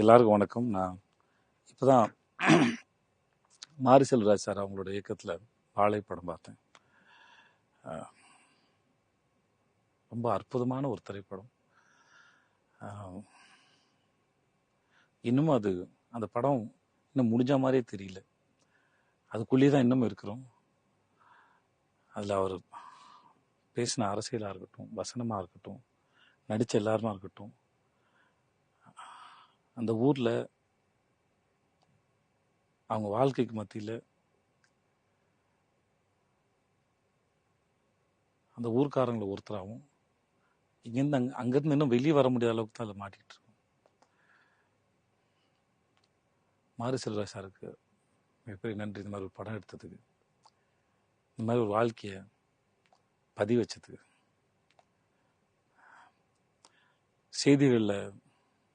எல்லாருக்கும் வணக்கம். நான் இப்போதான் மாரி செல்வராஜ் சார் அவங்களோட இயக்கத்தில் வாழை படம் பார்த்தேன். ரொம்ப அற்புதமான ஒரு திரைப்படம். இன்னமும் அந்த படம் இன்னும் முடிஞ்ச மாதிரியே தெரியல. அதுக்குள்ளேயே தான் இன்னமும் இருக்கிறோம். அதில் அவர் பேசின அரசியலாக இருக்கட்டும், வசனமாக இருக்கட்டும், நடித்த எல்லாருமா இருக்கட்டும், அந்த ஊரில் அவங்க வாழ்க்கைக்கு மத்தியில் அந்த ஊர்க்காரங்களை ஒருத்தராகவும் இங்கேருந்து அங்கேருந்து இன்னும் வெளியே வர முடியாத அளவுக்கு தான் அதில் மாட்டிகிட்டு இருக்கோம். மாரி செல்வராஜ் சாருக்கு மிகப்பெரிய நன்றி. இந்த மாதிரி ஒரு படம் எடுத்ததுக்கு, இந்த மாதிரி ஒரு வாழ்க்கையை பதிவு வச்சதுக்கு. செய்திகளில்